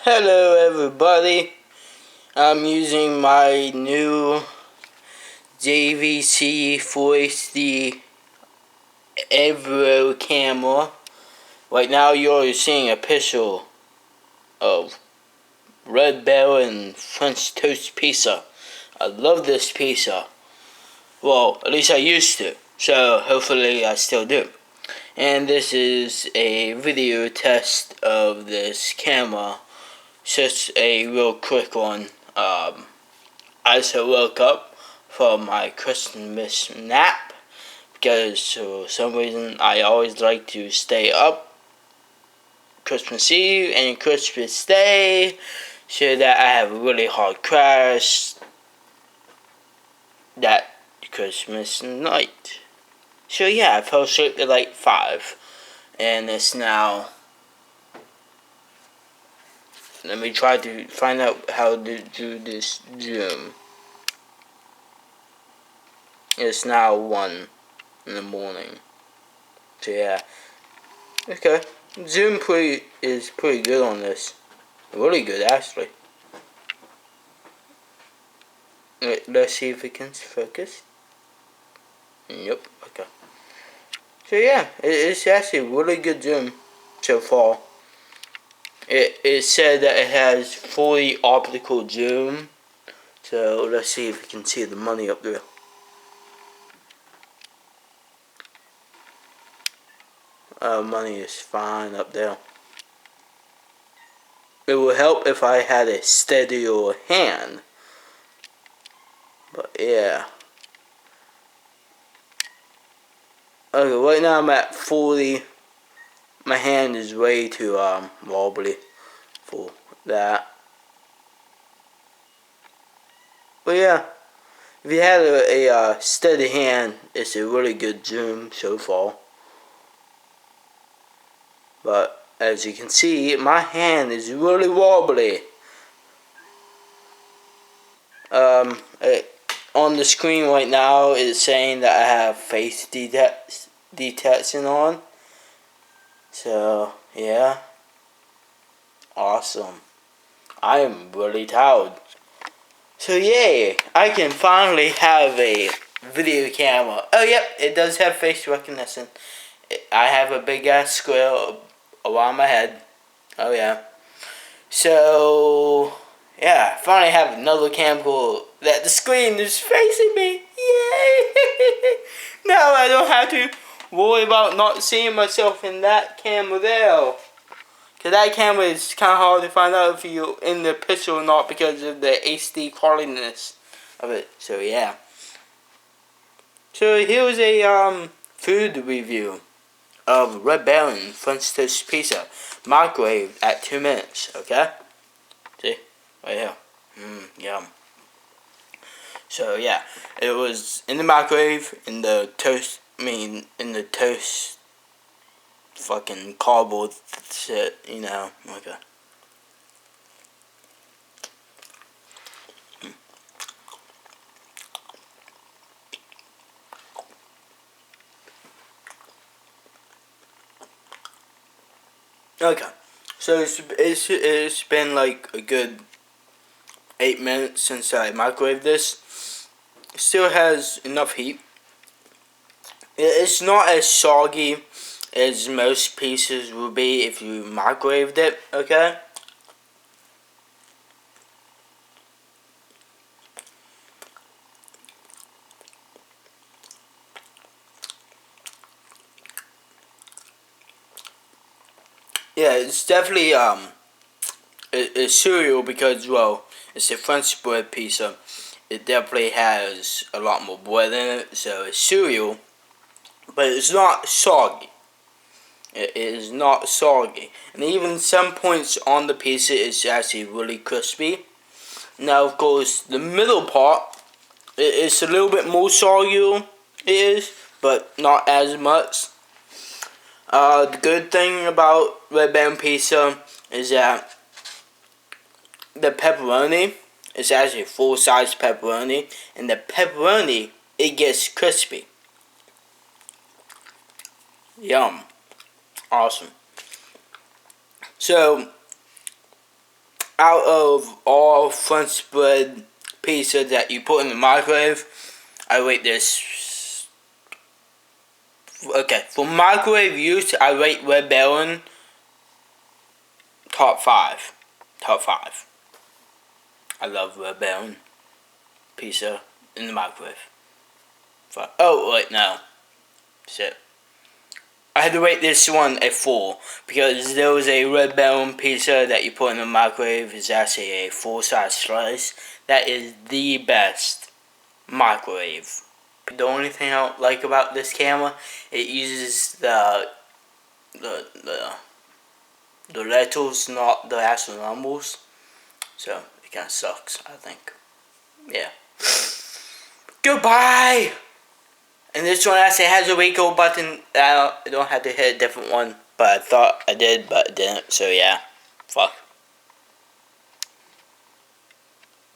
Hello everybody, I'm using my new JVC 4HD Everio camera. Right now you're seeing a picture of Red Bell and French Toast Pizza. I love this pizza. Well, at least I used to, so hopefully I still do. And this is a video test of this camera. Just a real quick one. I just woke up from my Christmas nap because for some reason I always like to stay up Christmas Eve and Christmas Day so that I have a really hard crash that Christmas night. So yeah, I fell asleep at like 5 and it's now. Let me try to find out how to do this zoom. It's now 1 in the morning. So yeah. Okay. Zoom is pretty good on this. Really good actually. Let's see if it can focus. Yep, okay. So yeah, it's actually really good zoom so far. It said that it has fully optical zoom. So let's see if you can see the money up there. Money is fine up there. It would help if I had a steadier hand. But yeah. Okay, right now I'm at 40. My hand is way too wobbly for that. But yeah, if you had a steady hand, it's a really good zoom so far. But as you can see, my hand is really wobbly. On the screen right now, it's saying that I have face detection on. So yeah, awesome. I am really tired. So yay, I can finally have a video camera. Oh yep, it does have face recognition. I have a big ass square around my head. Oh yeah. So yeah, finally have another camcorder that the screen is facing me. Yay! Now I don't have to worry about not seeing myself in that camera there. Cause that camera is kind of hard to find out if you're in the picture or not because of the HD qualityness of it. So yeah. So here's a food review of Red Bell and French Toast Pizza, microwave at 2 minutes. Okay. See, right here. Yum. So yeah, it was in the microwave in the toast. In the toast. Fucking cardboard shit, you know. Okay. Okay. So it's been like a good 8 minutes since I microwaved this. It still has enough heat. It's not as soggy as most pieces will be if you microwaved it, okay? Yeah, it's definitely it's cereal because, well, it's a French bread pizza. It definitely has a lot more bread in it, so it's cereal, but it's not soggy. It is not soggy, and even some points on the pizza is actually really crispy. Now, of course, the middle part it's a little bit more soggy. It is, but not as much. The good thing about Red Bell pizza is that the pepperoni is actually full-size pepperoni, and the pepperoni it gets crispy. Yum. Awesome. So out of all French spread pizza that you put in the microwave, I rate this. Okay, for microwave use, I rate Red Baron top 5. Top 5. I love Red Baron pizza in the microwave. Oh, wait, no. Shit. I had to rate this one a 4 because there was a Red Baron pizza that you put in the microwave. Is actually a full-size slice. That is the best microwave. The only thing I don't like about this camera, it uses the letters, not the actual numbers. So it kind of sucks, I think. Yeah. Goodbye. And this one actually has a record button. I don't have to hit a different one, but I thought I did, but I didn't. So yeah, fuck.